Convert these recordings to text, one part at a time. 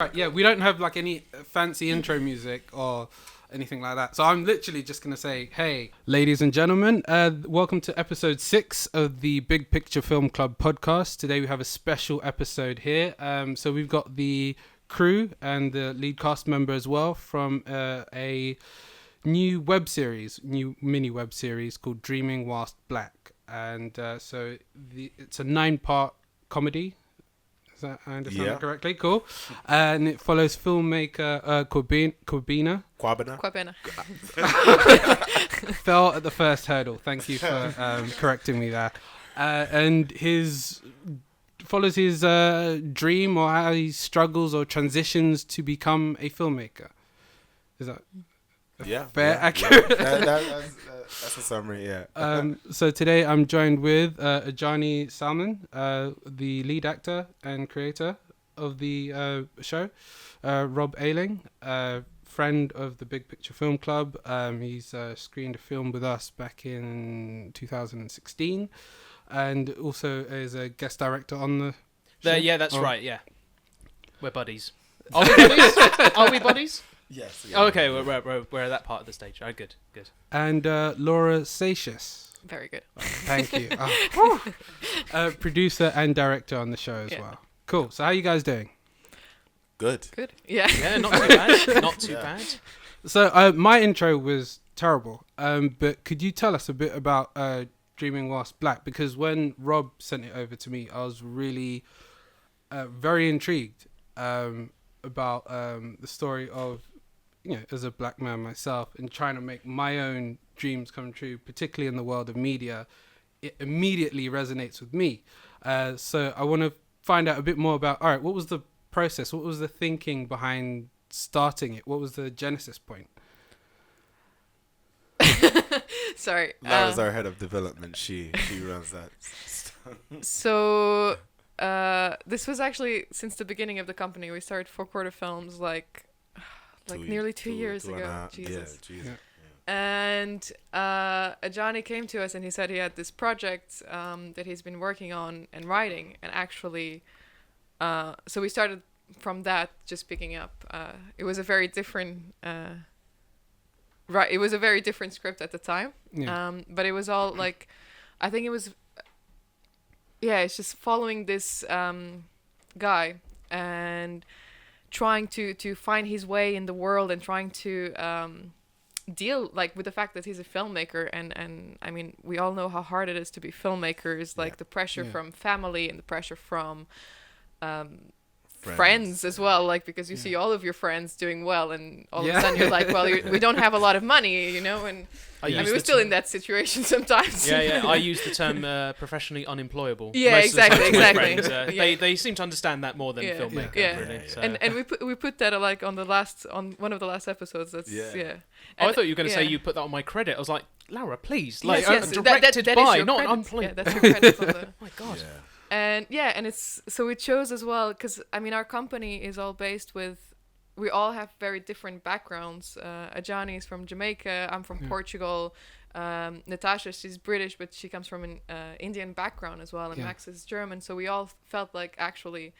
Right, yeah, we don't have like any fancy intro music or anything like that. So I'm literally just going to say, hey, ladies and gentlemen, welcome to episode 6 of the Big Picture Film Club podcast. Today we have a special episode here. So we've got the crew and the lead cast member as well from a new mini web series called Dreaming Whilst Black. And so it's a 9-part comedy. Is that, I understand that correctly? Cool. And it follows filmmaker Kwabena. Fell at the first hurdle. Thank you for correcting me there. And follows his dream or how he struggles or transitions to become a filmmaker. Is that accurate? That's a summary, yeah. So today I'm joined with Adjani Salmon, the lead actor and creator of the show, Rob Ayling, friend of the Big Picture Film Club. He's screened a film with us back in 2016 and also is a guest director on the show. Yeah, that's right, yeah. We're buddies. Are we buddies? Are we buddies? Yes. Yeah. Oh, okay, we're at that part of the stage. Oh, good. And Laura Seixas. Very good. Thank you. Producer and director on the show as well. Cool. So how are you guys doing? Good. Yeah. Yeah, not too bad. Not too bad. So my intro was terrible, but could you tell us a bit about Dreaming Whilst Black? Because when Rob sent it over to me, I was really very intrigued about the story of, as a black man myself and trying to make my own dreams come true, particularly in the world of media. It immediately resonates with me. So I want to find out a bit more about, all right, what was the process? What was the thinking behind starting it? What was the genesis point? Sorry. Laura's our head of development. She runs that. So this was actually since the beginning of the company. We started Four Quarter Films nearly 2 years ago. Jesus. Yeah, Jesus. And Adjani came to us and he said he had this project that he's been working on and writing, and actually so we started from that, just picking up. It was a very different it was a very different script at the time. But it was all like, I think it was it's just following this guy and trying to find his way in the world and trying to deal with the fact that he's a filmmaker, and I mean, we all know how hard it is to be filmmakers, the pressure from family and the pressure from friends as well, because you see all of your friends doing well, and all of a sudden you're like, well, we don't have a lot of money, and I mean, we're still in that situation sometimes. Yeah. I use the term professionally unemployable. Yeah, exactly. They seem to understand that more than filmmaker. Really. So. And we put that on one of the last episodes. That's I thought you were going to say you put that on my credit. I was like, Laura, please, directed that by, not unemployed. Yeah, that's your credits on the. Oh my God. Yeah. And it's so it shows as well, because I mean, our company is all based with, we all have very different backgrounds. Adjani is from Jamaica. I'm from Portugal. Natasha, she's British, but she comes from an Indian background as well. And Max is German. So we all felt like actually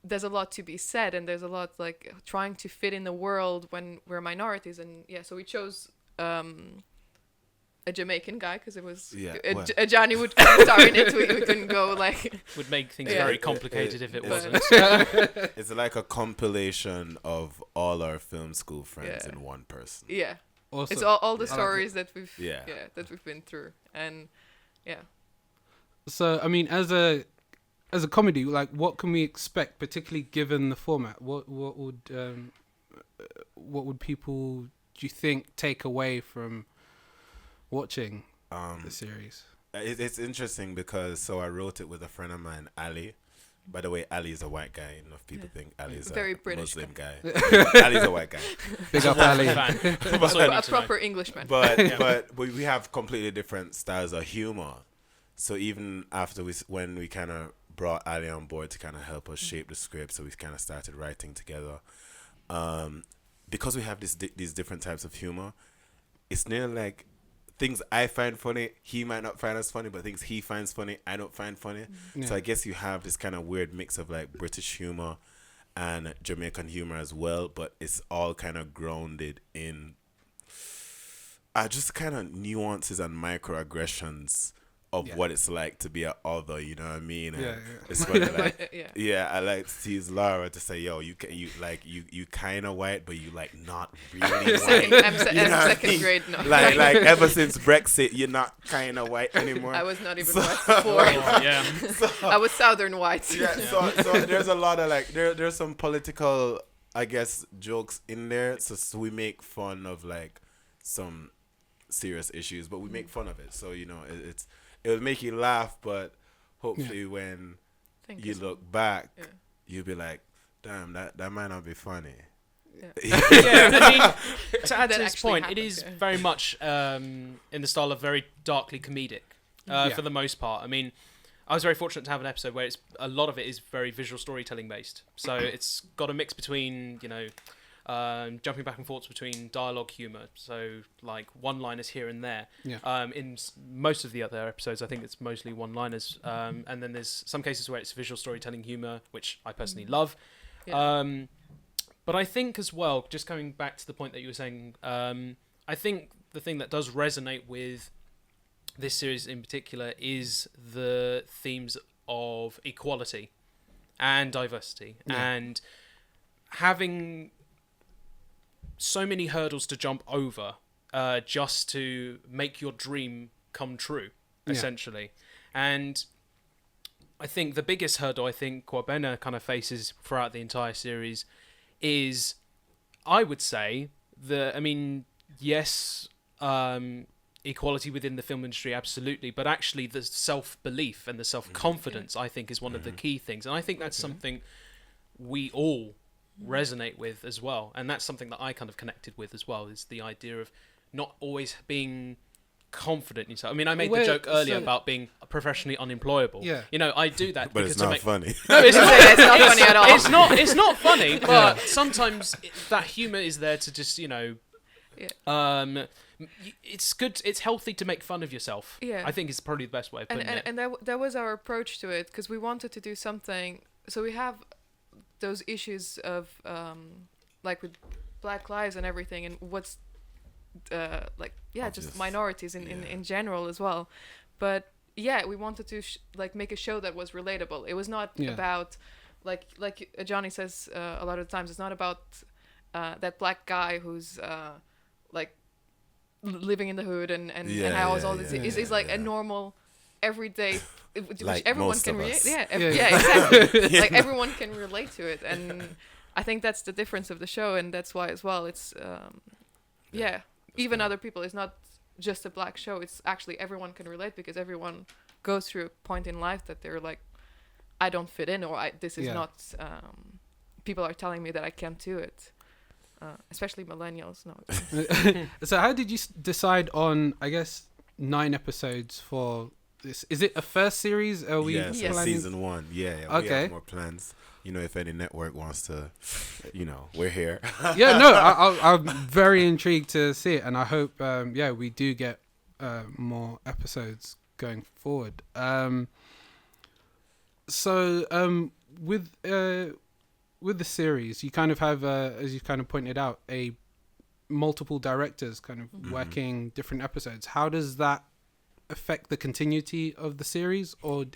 there's a lot to be said, and there's a lot trying to fit in the world when we're minorities. And so we chose a Jamaican guy, because it was Adjani would star in it. We couldn't go would make things very complicated if it wasn't. It's like a compilation of all our film school friends in one person. Yeah. Awesome. It's all the stories that we've that we've been through, and So I mean, as a comedy, what can we expect, particularly given the format? What would people, do you think, take away from watching the series? It's interesting because I wrote it with a friend of mine, Ali. By the way, Ali is a white guy. Enough people think Ali is very a British Muslim guy. Ali's a white guy. Big up Ali. A proper Englishman. But we have completely different styles of humor. So even after when we kind of brought Ali on board to kind of help us shape the script, so we kind of started writing together. Because we have these different types of humor, it's nearly like things I find funny, he might not find as funny, but things he finds funny, I don't find funny. Yeah. So I guess you have this kind of weird mix of British humor and Jamaican humor as well, but it's all kind of grounded in just kind of nuances and microaggressions of what it's like to be an other, you know what I mean? And it's funny, like, I like to tease Laura to say, yo, you kind of white, but you like not really white. I'm second grade now. Like ever since Brexit, you're not kind of white anymore. I was not even white before. I was southern white. So there's a lot of like there's some political, I guess, jokes in there. So we make fun of like some serious issues, but we make fun of it. So it'll make you laugh, but hopefully when you look back, you'll be like, damn, that might not be funny. I mean, to add to That this actually point, happened, it is very much in the style of very darkly comedic for the most part. I mean, I was very fortunate to have an episode where a lot of it is very visual storytelling based. So it's got a mix between, jumping back and forth between dialogue humor, so like one-liners here and there. In most of the other episodes, I think it's mostly one-liners, and then there's some cases where it's visual storytelling humor, which I personally love. But I think as well, just coming back to the point that you were saying, I think the thing that does resonate with this series in particular is the themes of equality and diversity and having so many hurdles to jump over just to make your dream come true, essentially. And I think the biggest hurdle I think Kwabena kind of faces throughout the entire series is, I would say, yes, equality within the film industry, absolutely, but actually the self-belief and the self-confidence, I think, is one of the key things. And I think that's something we all resonate with as well, and that's something that I kind of connected with as well, is the idea of not always being confident in yourself. I mean, I made the joke earlier about being professionally unemployable. I do that but because it's not funny. No, it's not funny at all. It's not funny, but sometimes that humor is there to just it's good, it's healthy to make fun of yourself. I think it's probably the best way of putting it. And that was our approach to it, because we wanted to do something. So we have those issues of like with Black lives and everything, and what's just minorities in general as well. But we wanted to make a show that was relatable. It was not about like Adjani says a lot of the times, it's not about that black guy who's living in the hood and has all this. It's like a normal everyday, which like everyone can relate. Exactly. Like everyone can relate to it, and I think that's the difference of the show, and that's why as well it's even other people. It's not just a black show. It's actually everyone can relate, because everyone goes through a point in life that they're like, I don't fit in, or this is not. People are telling me that I can't do it. Especially millennials. No. So how did you decide on, I guess, 9 episodes for this? Is it a first series? Are we season 1. We have more plans. If any network wants to, we're here. I'm very intrigued to see it, and I hope we do get more episodes going forward. With the series, you kind of have, as you kind of pointed out, multiple directors kind of working different episodes. How does that affect the continuity of the series, or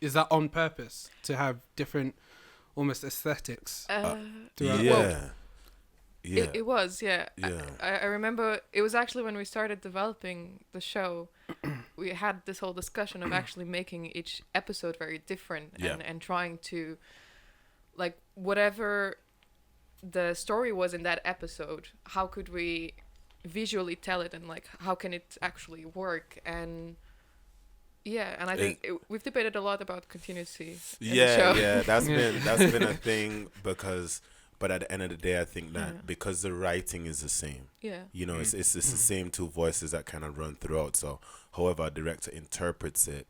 is that on purpose to have different, almost aesthetics? It was. I remember it was actually when we started developing the show, we had this whole discussion of actually making each episode very different and trying to, like, whatever the story was in that episode, how could we visually tell it, and like how can it actually work? And I think we've debated a lot about continuity in the show. That's been a thing, but at the end of the day, I think that because the writing is the same, it's the same two voices that kind of run throughout. So however a director interprets it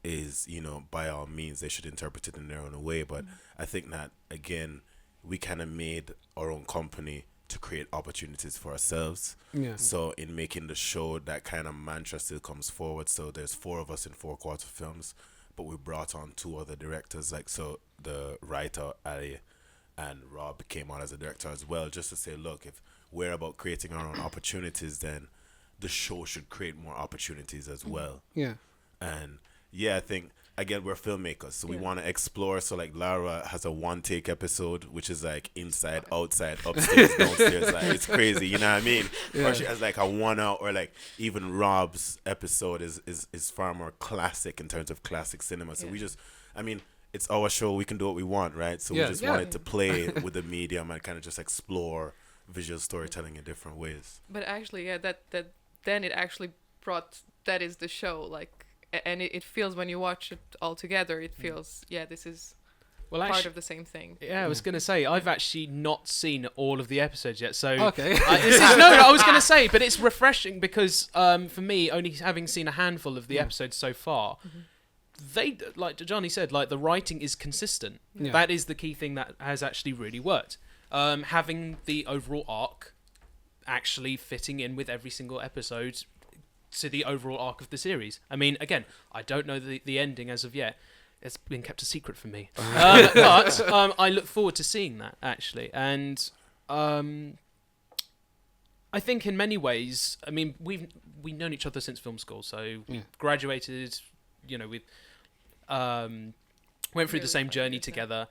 is, by all means, they should interpret it in their own way. But I think that, again, we kind of made our own company to create opportunities for ourselves. So in making the show, that kind of mantra still comes forward. So there's 4 of us in 4 quarter films, but we brought on 2 other directors. Like, so the writer, Ali, and Rob came on as a director as well, just to say, look, if we're about creating our own opportunities, then the show should create more opportunities as well. Yeah. And yeah, I think again we're filmmakers, so we want to explore. So like Laura has a one take episode, which is like inside, outside, upstairs, downstairs. Like it's crazy, you know what I mean? Yeah. Or she has like a 1 hour, or like even Rob's episode is far more classic in terms of classic cinema. So we just, I mean, it's our show. We can do what we want, right? So we just wanted to play with the medium and kind of just explore visual storytelling in different ways. But actually, that then it actually brought, that is the show, like, and it feels, when you watch it all together, it feels, this is part of the same thing. Yeah, I was going to say, I've actually not seen all of the episodes yet, so... Okay. I was going to say, but it's refreshing because, for me, only having seen a handful of the episodes so far, they, like Johnny said, like, the writing is consistent. Yeah. That is the key thing that has actually really worked. Having the overall arc actually fitting in with every single episode to the overall arc of the series. I mean, again, I don't know the ending as of yet. It's been kept a secret from me. But I look forward to seeing that, actually. And I think in many ways, I mean, we've known each other since film school. So we graduated, we went through the same journey together.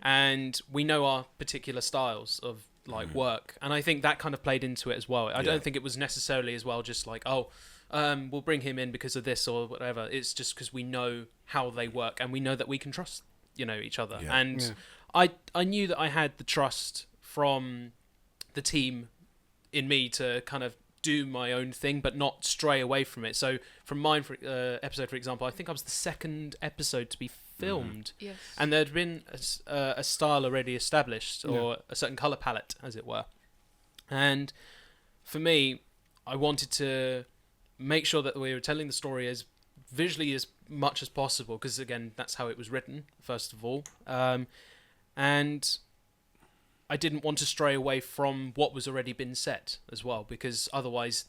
And we know our particular styles of like work. And I think that kind of played into it as well. I don't think it was necessarily as well just like, we'll bring him in because of this or whatever. It's just because we know how they work and we know that we can trust, each other. Yeah. And I knew that I had the trust from the team in me to kind of do my own thing, but not stray away from it. So from mine episode, for example, I think I was the second episode to be filmed. Yes. And there'd been a style already established, or a certain colour palette, as it were. And for me, I wanted to make sure that we were telling the story as visually as much as possible, because again, that's how it was written, first of all. And I didn't want to stray away from what was already been set as well, because otherwise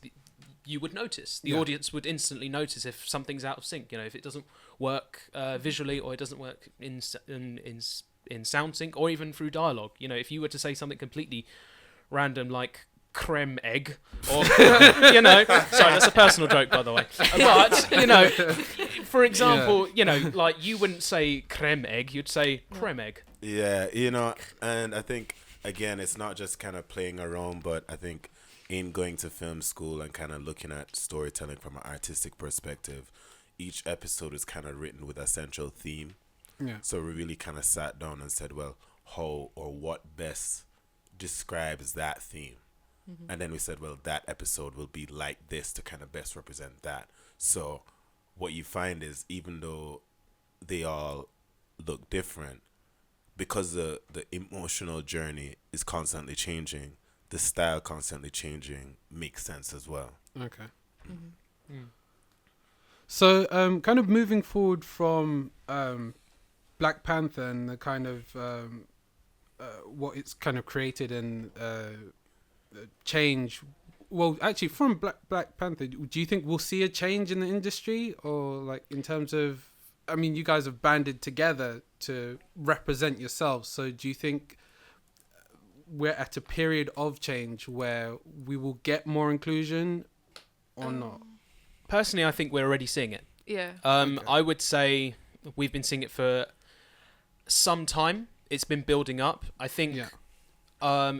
you would notice. The audience would instantly notice if something's out of sync, if it doesn't work visually, or it doesn't work in sound sync, or even through dialogue. If you were to say something completely random like creme egg, or sorry, that's a personal joke, by the way, but for example, like you wouldn't say creme egg, you'd say creme egg. And I think again, it's not just kind of playing around, but I think in going to film school and kind of looking at storytelling from an artistic perspective, each episode is kind of written with a central theme. So we really kind of sat down and said, well, how or what best describes that theme? And then we said, well, that episode will be like this to kind of best represent that. So what you find is, even though they all look different, because the emotional journey is constantly changing, the style constantly changing makes sense as well. Okay. So kind of moving forward from Black Panther and the kind of what it's kind of created and change. Well, actually, from Black Panther, do you think we'll see a change in the industry, or like in terms of? I mean, you guys have banded together to represent yourselves. So, do you think we're at a period of change where we will get more inclusion, or not? Personally, I think we're already seeing it. Yeah. Okay. I would say we've been seeing it for some time. It's been building up. I think. Yeah.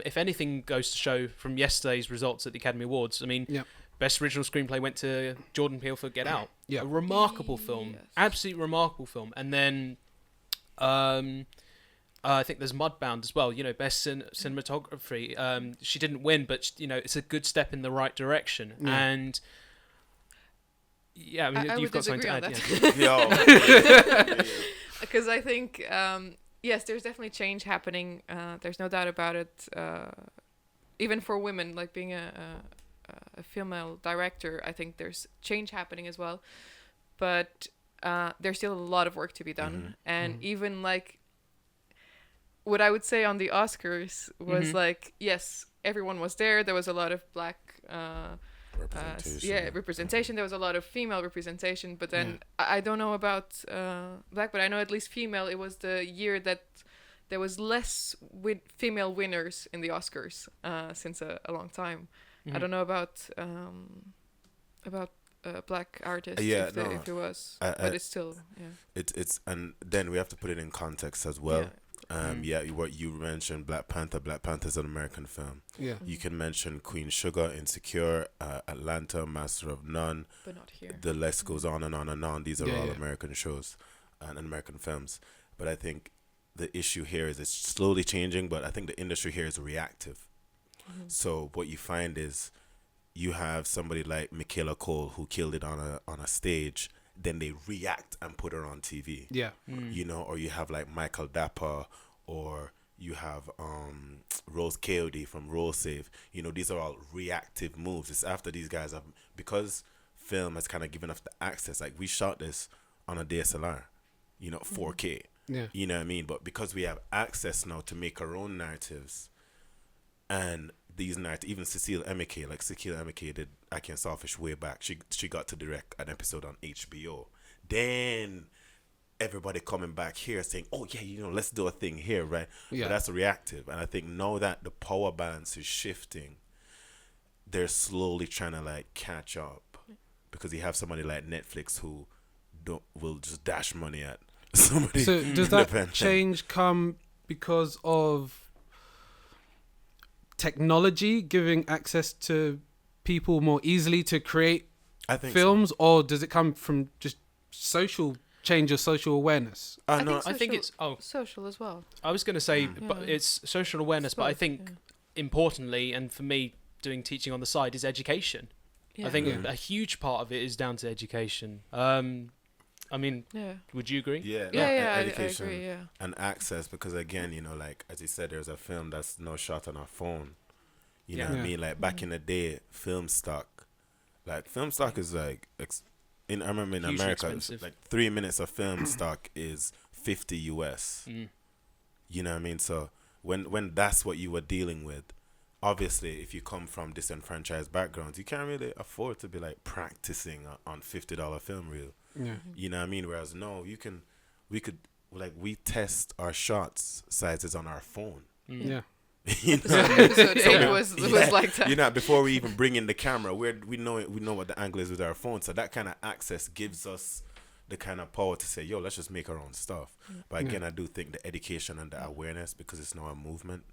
If anything goes to show from yesterday's results at the Academy Awards, I mean, Best Original Screenplay went to Jordan Peele for Get Out. Yeah. A remarkable film. Absolutely remarkable film. And then I think there's Mudbound as well, Best Cinematography. She didn't win, but, it's a good step in the right direction. Yeah. And, I mean, you've got something to add. Because I think... yes, there's definitely change happening. There's no doubt about it. Even for women, like being a female director, I think there's change happening as well. But there's still a lot of work to be done. And even like what I would say on the Oscars was like, yes, everyone was there. There was a lot of black representation. There was a lot of female representation, but then I don't know about black, but I know at least female. It was the year that there was less female winners in the Oscars since a long time. I don't know about black artists if it was, but it's still It's and then we have to put it in context as well. What you mentioned, Black Panther. Black Panther's an American film. Yeah. You can mention Queen Sugar, Insecure, Atlanta, Master of None. but not here. The list goes on and on and on. These are all American shows and American films. But I think the issue here is it's slowly changing, but I think the industry here is reactive. So what you find is you have somebody like Michaela Cole who killed it on a stage, then they react and put her on TV. Yeah. You know, or you have like Michael Dapper, or you have Rose Coyote from Roll Save. You know, these are all reactive moves. It's after these guys have, because film has kind of given us the access. Like, we shot this on a DSLR, you know, 4K. Yeah. You know what I mean? But because we have access now to make our own narratives, and these narratives, even Cecile Emeke did Aki and Sawfish way back. She got to direct an episode on HBO. Then everybody coming back here saying, oh yeah, you know, let's do a thing here, right? Yeah. But that's reactive. And I think now that the power balance is shifting, they're slowly trying to like catch up, because you have somebody like Netflix who will just dash money at somebody. So does that change come because of technology giving access to people more easily to create films, or does it come from just social change or social awareness? I think it's social as well. I was going to say, but it's social awareness, but I think importantly, and for me doing teaching on the side, is education. I think a huge part of it is down to education. I mean, would you agree? Education I agree, and access, because again, you know, like as you said, there's a film that's no shot on our phone. You know what I mean? Like back in the day, film stock is like I remember in hugely America, expensive. like 3 minutes of film stock is $50 US. You know what I mean? So when that's what you were dealing with, obviously, if you come from disenfranchised backgrounds, you can't really afford to be like practicing on $50 film reel. Yeah. You know what I mean? Whereas no, we test our shots sizes on our phone. Yeah. You know? So episode 8 was like that. You know, before we even bring in the camera, we know what the angle is with our phone. So that kind of access gives us the kind of power to say, yo, let's just make our own stuff. But again, I do think the education and the awareness, because it's now a movement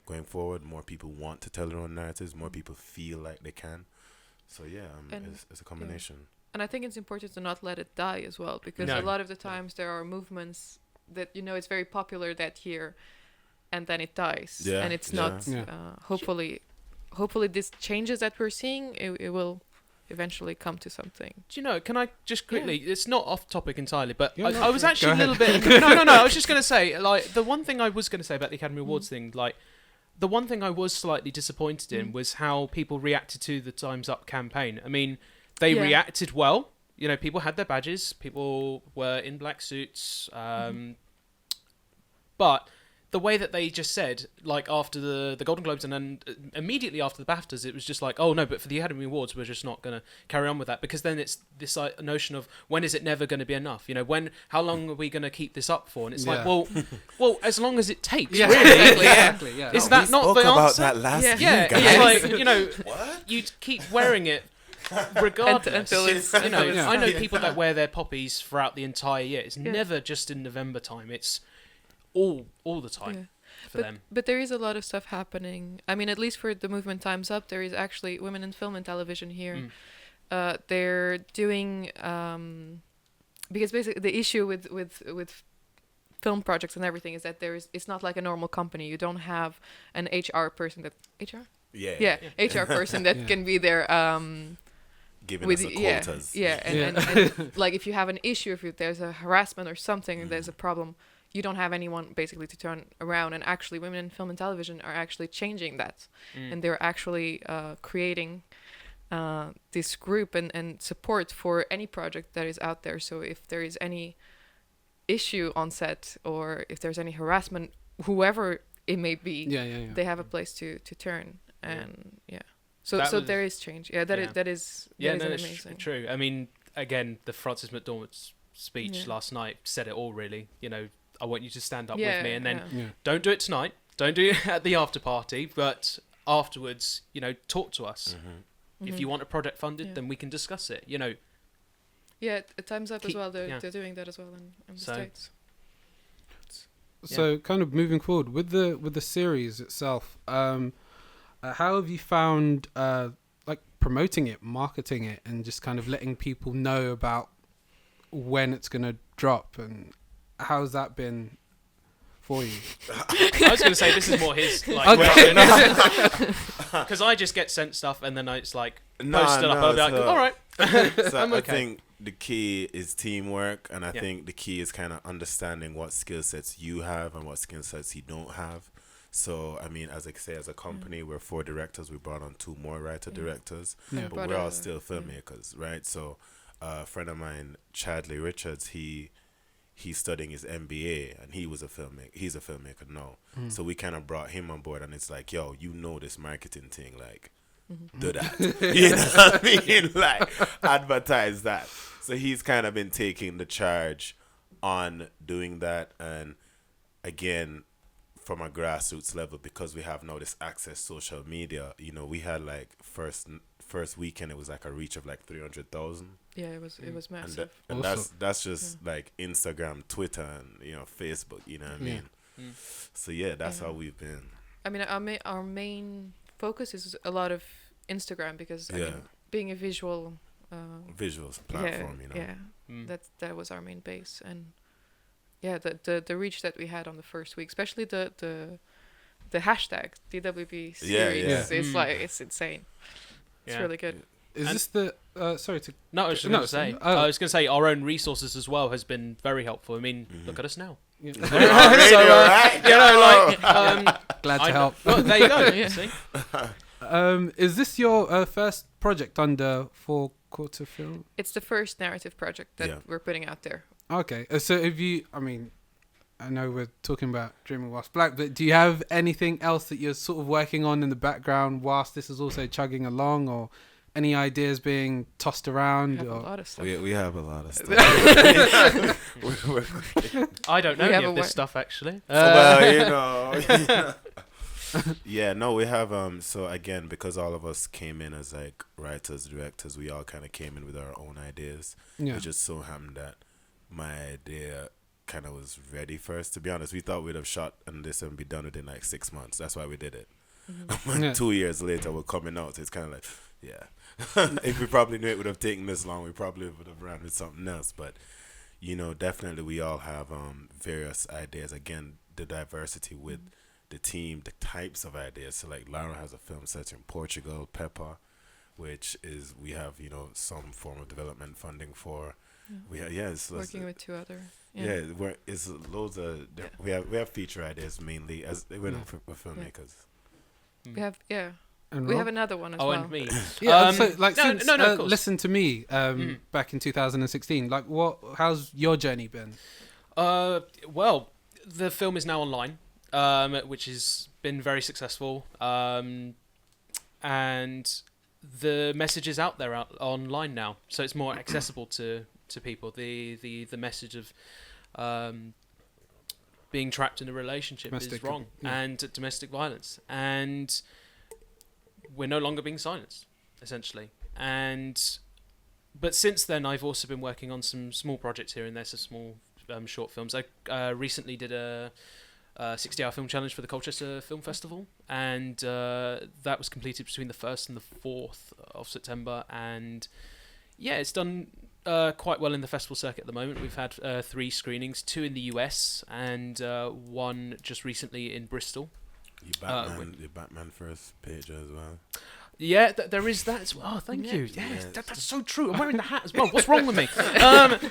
going forward, more people want to tell their own narratives, more people feel like they can. So it's a combination. And I think it's important to not let it die as well, because a lot of the times there are movements that, you know, it's very popular that year, and then it dies. Yeah, and it's not. Hopefully this changes that we're seeing, it will eventually come to something. Do you know, can I just quickly, it's not off topic entirely, but I was actually a little bit, no, I was just going to say, like, the one thing I was going to say about the Academy Awards thing, like, the one thing I was slightly disappointed in was how people reacted to the Time's Up campaign. I mean, they reacted well. You know, people had their badges. People were in black suits. But the way that they just said, like, after the Golden Globes and then immediately after the BAFTAs, it was just like, oh, no, but for the Academy Awards, we're just not going to carry on with that. Because then it's this notion of, when is it never going to be enough? You know, how long are we going to keep this up for? And it's like, well, as long as it takes, really. Exactly. Is that not the answer? About that last year, guys. It's like, you know, you keep wearing it regardless. Until it's, you know, I know people that wear their poppies throughout the entire year. It's never just in November time. It's all the time for them. But there is a lot of stuff happening. I mean, at least for the movement Time's Up, there is actually Women in Film and Television here. They're doing because basically the issue with film projects and everything is that it's not like a normal company. You don't have an HR person that HR person that can be there giving us the quotas. And like if you have an issue, if there's a harassment or something, there's a problem, you don't have anyone basically to turn around. And actually, Women in Film and Television are actually changing that, and they're actually creating this group and support for any project that is out there. So if there is any issue on set, or if there's any harassment, whoever it may be, they have a place to turn. And so there is change. That is amazing. It's true. I mean, again, the Frances McDormand's speech last night said it all, really. You know, I want you to stand up Yeah, with me, and then Yeah. don't do it tonight, don't do it at the after party, but afterwards, talk to us. If you want a project funded, Yeah. then we can discuss it. Yeah, Time's Up as Keep- well. They're, yeah. they're doing that as well in the So- States. So kind of moving forward with the series itself, how have you found like promoting it, marketing it, and just kind of letting people know about when it's gonna drop, and how's that been for you? I was going to say this is more his like Okay. question, because I just get sent stuff and then it's like post it up. I'll be like, all right, So I'm I okay. think the key is teamwork, and I Yeah. think the key is kind of understanding what skill sets you have and what skill sets you don't have. So I mean, as I say, as a company, we're 4 directors. We brought on 2 more writer directors, Yeah. but we're all still filmmakers, right? So a friend of mine, Chadley Richards, he's studying his MBA, and he was a filmmaker. He's a filmmaker now. So we kind of brought him on board, and it's like, yo, this marketing thing, like, do that. You know what I mean? Like, advertise that. So he's kind of been taking the charge on doing that. And again, from a grassroots level, because we have now this access social media, we had like first weekend, it was like a reach of like 300,000. Yeah, it was And, massive. and Awesome. that's just like Instagram, Twitter, and Facebook. You know what I Yeah. mean? So yeah, that's Yeah. how we've been. I mean, our main focus is a lot of Instagram because I Yeah. mean, being a visual Visuals platform. yeah, that was our main base, and yeah, the reach that we had on the first week, especially the hashtag DWB series, Yeah. it's like it's insane. It's Yeah. really good. Is And- this the sorry to No, I was just No, going to say. oh. I was going to say our own resources as well has been very helpful. I mean, look at us now. yeah. So, Glad to I- help. Well, there you go. Yeah. See? Is this your first project under 4 Quarter Film? It's the first narrative project that Yeah. we're putting out there. Okay, so have you? I mean, I know we're talking about Dreaming Whilst Black, but do you have anything else that you're sort of working on in the background whilst this is also chugging along, or any ideas being tossed We around? have a Or lot of stuff. We have a lot of stuff. I don't know We any have of a this wor- stuff, actually. Well, yeah, no, we have so again, because all of us came in as like writers, directors, we all kind of came in with our own ideas. yeah, It just so happened that my idea kind of was ready first. To be honest, we thought we'd have shot and this and be done within like 6 months. That's why we did it. Yeah. 2 years later, we're coming out. So it's kind of like, yeah. If we probably knew it would have taken this long, we probably would have ran with something else. But definitely we all have various ideas. Again, the diversity with the team, the types of ideas. So like Laura has a film set in Portugal, Pepper, which is we have some form of development funding for. We have, it's Working with 2 other. it's loads of we have feature ideas mainly as we're filmmakers. We have and we Rob? have another one as Oh, well. and me. Yeah, so like no, since no, of course. Listen to Me back in 2016, like how's your journey been? Well, the film is now online, which has been very successful, and the message is out there online now, so it's more accessible to people. The message of being trapped in a relationship is Domestic, wrong, yeah. and domestic violence, and we're no longer being silenced, essentially. But since then, I've also been working on some small projects here and there, some small short films. I recently did a 60-hour film challenge for the Colchester Film Festival, and that was completed between the 1st and the 4th of September, and yeah, it's done quite well in the festival circuit at the moment. We've had 3 screenings, 2 in the US and 1 just recently in Bristol. Your Batman first page as well. Yeah, there is that as well. Oh, thank you. Yes, Yeah. that's so true. I'm wearing the hat as well. What's wrong with me?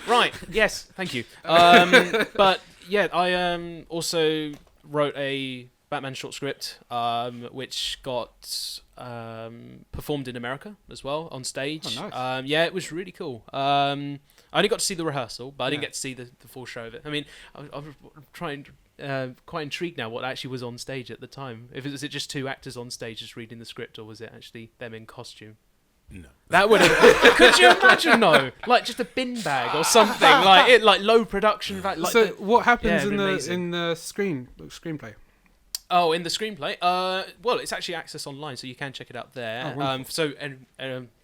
Right. Yes. Thank you. But yeah, I also wrote a Batman short script, which got performed in America as well on stage. Oh, nice. Yeah, it was really cool. I only got to see the rehearsal, but I didn't Yeah. get to see the full show of it. I mean, I'm trying. Quite intrigued now what actually was on stage at the time. Was it just 2 actors on stage just reading the script, or was it actually them in costume? No. That would have. Could you imagine? No, like just a bin bag or something, like low production value. Like so what happens it'd in be the amazing. screenplay? Oh, in the screenplay. Well, it's actually accessed online, so you can check it out there. Oh, wonderful. So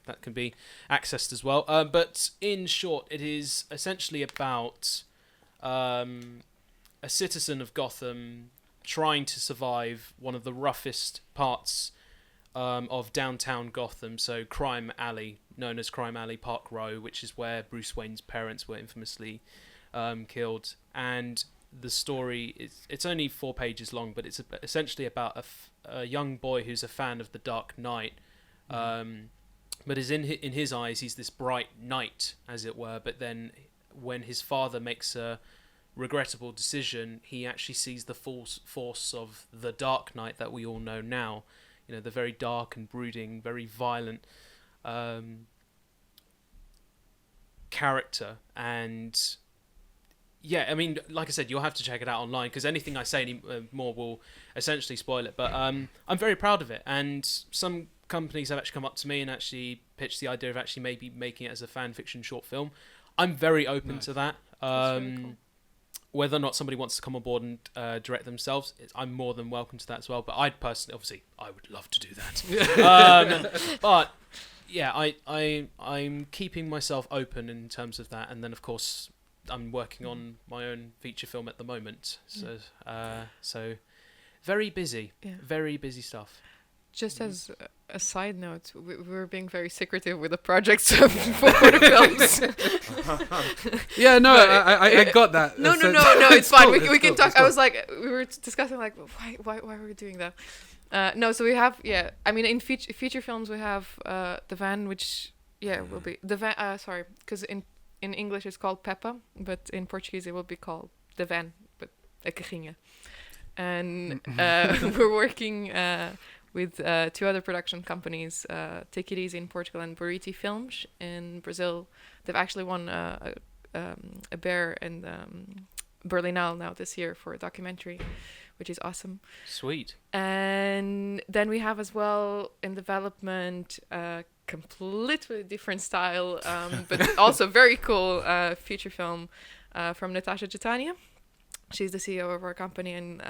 that can be accessed as well. But in short, it is essentially about a citizen of Gotham trying to survive one of the roughest parts of downtown Gotham, so Crime Alley, known as Crime Alley Park Row, which is where Bruce Wayne's parents were infamously killed. And the story, it's only 4 pages long, but it's essentially about a young boy who's a fan of the Dark Knight, but is in his eyes, he's this bright knight, as it were, but then when his father makes a regrettable decision, he actually sees the full force of the Dark Knight that we all know now. You know, the very dark and brooding, very violent character. And yeah, I mean, like I said, you'll have to check it out online, because anything I say any more will essentially spoil it. But I'm very proud of it. And some companies have actually come up to me and actually pitched the idea of actually maybe making it as a fan fiction short film. I'm very open to that. That's really cool. Whether or not somebody wants to come on board and direct themselves, I'm more than welcome to that as well. But I'd personally, obviously, I would love to do that. But yeah, I'm keeping myself open in terms of that. And then, of course, I'm working on my own feature film at the moment. So very busy, very busy stuff. Just as a side note, we were being very secretive with the projects for the films. Yeah, no, I got that. No, So- it's fine. cool, We can cool, talk. it's I cool. was like, we were discussing like, why are we doing that? No, so we have, I mean, in feature films we have the van, which will be the van. Sorry, because in English it's called Peppa, but in Portuguese it will be called the van, but a carrinha. And we're working with 2 other production companies, Take It Easy in Portugal and Buriti Films in Brazil. They've actually won a bear in Berlinale now this year for a documentary, which is awesome. Sweet. And then we have as well in development a completely different style, but also very cool feature film from Natasha Jatania. She's the CEO of our company, and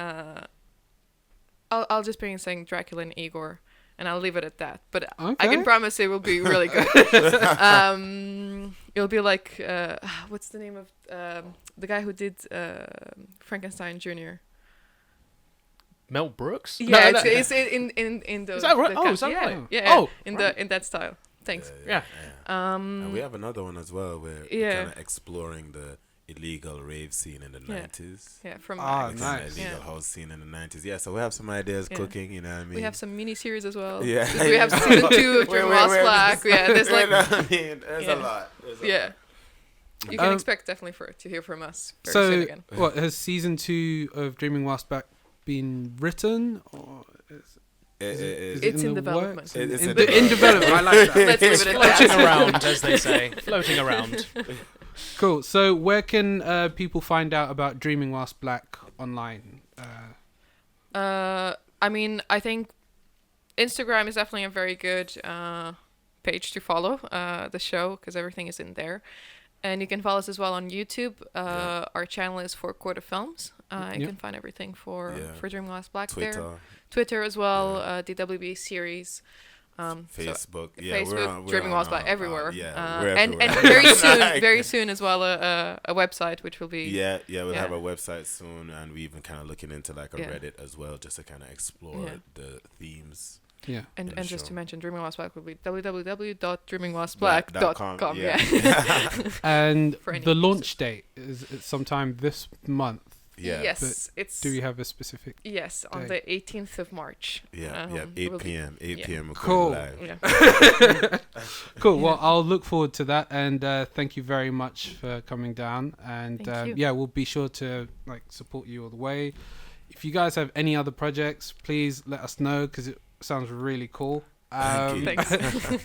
I'll just bring in saying Dracula and Igor, and I'll leave it at that. But I can promise it will be really good. It'll be like what's the name of the guy who did Frankenstein Jr.? Mel Brooks? Yeah, No, it's in the. Is that right? the Is that right? Yeah. Oh, in that style. Thanks. Yeah. And we have another one as well where we're kind of exploring the illegal rave scene in the 90s. Yeah, from Ah, The nice. kind of illegal house scene in the 90s. Yeah, so we have some ideas cooking, you know what I mean? we have some mini-series as well. Yeah. We have season 2 of Dream Lost Black. Yeah, there's like... You know what I mean? There's a lot. You can expect definitely to hear from us very soon So, again. what has season 2 of Dreaming Whilst Back been written, or is it It's in the development. works? It's in development. I like that. Let's leave it at Floating that. around, as they say. Floating around. Cool. So, where can people find out about Dreaming Whilst Black online? I mean, I think Instagram is definitely a very good page to follow the show, because everything is in there. And you can follow us as well on YouTube. Our channel is For Quarter Films. You can find everything for Dreaming Whilst Black there. Twitter as well, DWB series. Facebook, Facebook, Dreaming Whilst Black, everywhere. We're and everywhere. very soon as well, a website which will be. We'll have a website soon, and we even kind of looking into like a Reddit as well, just to kind of explore the themes. Yeah. And just to mention, Dreaming Whilst Black will be www.dreamingwhilstblack.com. Yeah. And For any the launch date is sometime this month. Yeah. Yes, it's. Do we have a specific? Yes, on the 18th of March. 8 p.m. 8 p.m. We're Cool. going live. Yeah. Cool. Well, I'll look forward to that, and thank you very much for coming down. And Thank you. we'll be sure to support you all the way. If you guys have any other projects, please let us know, because it sounds really cool. Thank Thanks.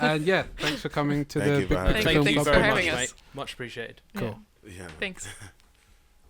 And thanks for coming to Thank the you Big for Picture having Film Thank us. you Thanks Club for very podcast. much, having us. mate. Much appreciated. Cool. Yeah. Thanks.